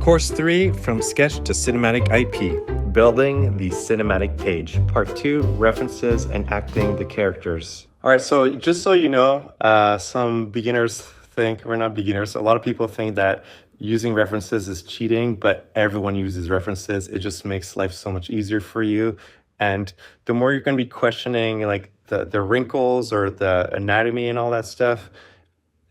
Course 3, From Sketch to Cinematic IP, Building the Cinematic Page. Part 2, References and Acting the Characters. All right, so just so you know, some beginners think, or not beginners, a lot of people think that using references is cheating, but everyone uses references. It just makes life so much easier for you. And the more you're going to be questioning like the wrinkles or the anatomy and all that stuff,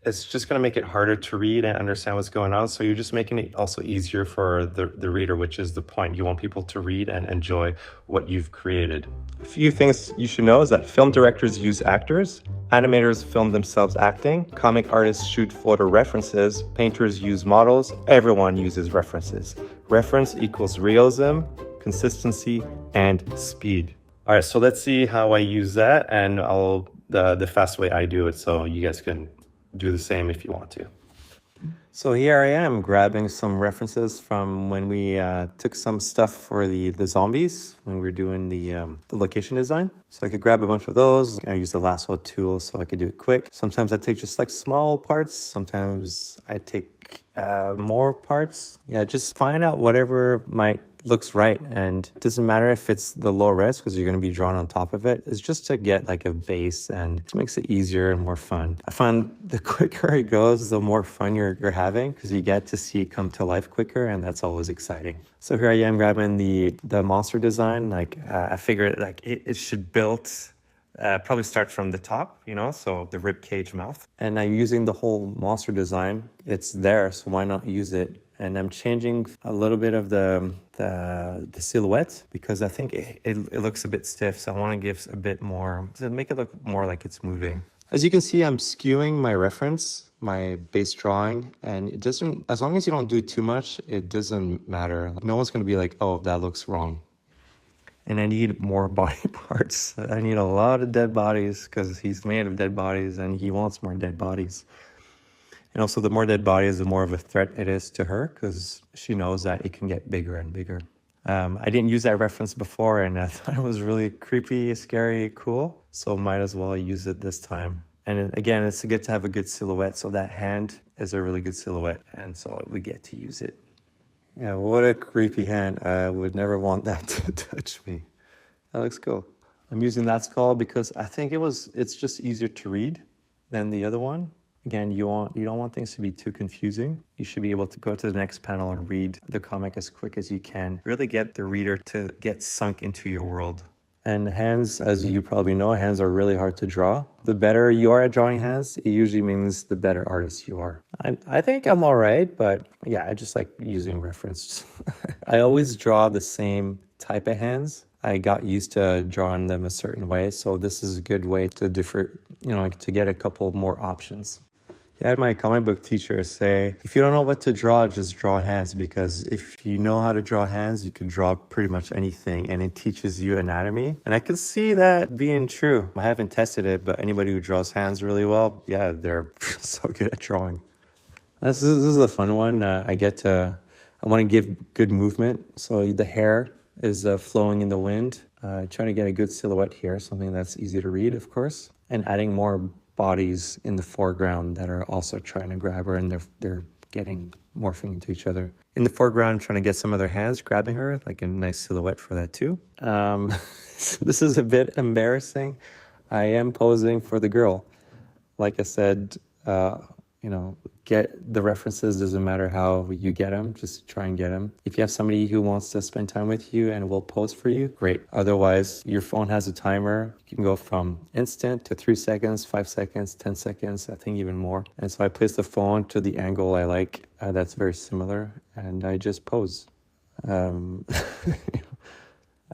it's just going to make it harder to read and understand what's going on. So you're just making it also easier for the reader, which is the point. You want people to read and enjoy what you've created. A few things you should know is that film directors use actors, animators film themselves acting, comic artists shoot photo references, painters use models, everyone uses references. Reference equals realism, consistency, and speed. All right, so let's see how I use that, and the fast way I do it, so you guys can do the same if you want to. So here I am grabbing some references from when we took some stuff for the zombies when we were doing the location design. So I could grab a bunch of those. I use the lasso tool so I could do it quick. Sometimes I take just like small parts. Sometimes I take more parts. Yeah, just find out whatever looks right, and it doesn't matter if it's the low res because you're going to be drawn on top of it. It's just to get like a base, and it makes it easier and more fun. I find the quicker it goes, the more fun you're having because you get to see it come to life quicker, and that's always exciting. So here I am grabbing the monster design. Like I figured like it should build probably start from the top, so the rib cage mouth. And I'm using the whole monster design. It's there, so why not use it? And I'm changing a little bit of the silhouette because I think it looks a bit stiff. So I want to give a bit more, to make it look more like it's moving. As you can see, I'm skewing my reference, my base drawing, and it doesn't, as long as you don't do too much, it doesn't matter. No one's going to be like, oh, that looks wrong. And I need more body parts. I need a lot of dead bodies because he's made of dead bodies and he wants more dead bodies. And also the more dead bodies, the more of a threat it is to her because she knows that it can get bigger and bigger. I didn't use that reference before and I thought it was really creepy, scary, cool. So might as well use it this time. And again, it's good to have a good silhouette. So that hand is a really good silhouette. And so we get to use it. Yeah, what a creepy hand. I would never want that to touch me. That looks cool. I'm using that skull because I think it's just easier to read than the other one. Again, you don't want things to be too confusing. You should be able to go to the next panel and read the comic as quick as you can. Really get the reader to get sunk into your world. And hands, as you probably know, hands are really hard to draw. The better you are at drawing hands, it usually means the better artist you are. I think I'm all right, but yeah, I just like using reference. I always draw the same type of hands. I got used to drawing them a certain way, so this is a good way to to get a couple more options. I had my comic book teacher say, if you don't know what to draw, just draw hands, because if you know how to draw hands, you can draw pretty much anything, and it teaches you anatomy. And I could see that being true. I haven't tested it, but anybody who draws hands really well, yeah, they're so good at drawing. This is a fun one. I want to give good movement. So the hair is flowing in the wind. Trying to get a good silhouette here, something that's easy to read, of course, and adding more bodies in the foreground that are also trying to grab her, and they're morphing into each other. In the foreground, I'm trying to get some of their hands grabbing her, like a nice silhouette for that too. This is a bit embarrassing. I am posing for the girl. Like I said, get the references, doesn't matter how you get them, just try and get them. If you have somebody who wants to spend time with you and will pose for you, great. Otherwise, your phone has a timer. You can go from instant to 3 seconds, 5 seconds, 10 seconds, I think even more. And so I place the phone to the angle I like, that's very similar, and I just pose. Some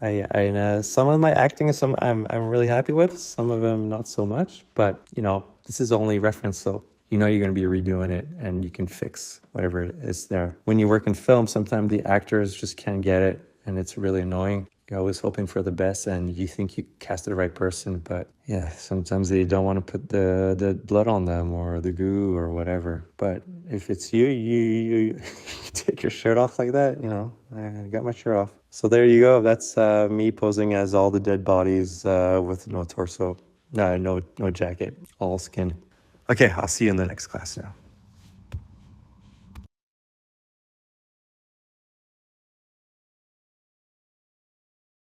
of my acting I'm really happy with, some of them not so much, but this is only reference, so you're going to be redoing it and you can fix whatever it is there. When you work in film, sometimes the actors just can't get it and it's really annoying. You're always hoping for the best and you think you casted the right person, but yeah, sometimes they don't want to put the blood on them or the goo or whatever. But if it's you take your shirt off like that, I got my shirt off. So there you go. That's me posing as all the dead bodies with no torso, no jacket, all skin. Okay, I'll see you in the next class now.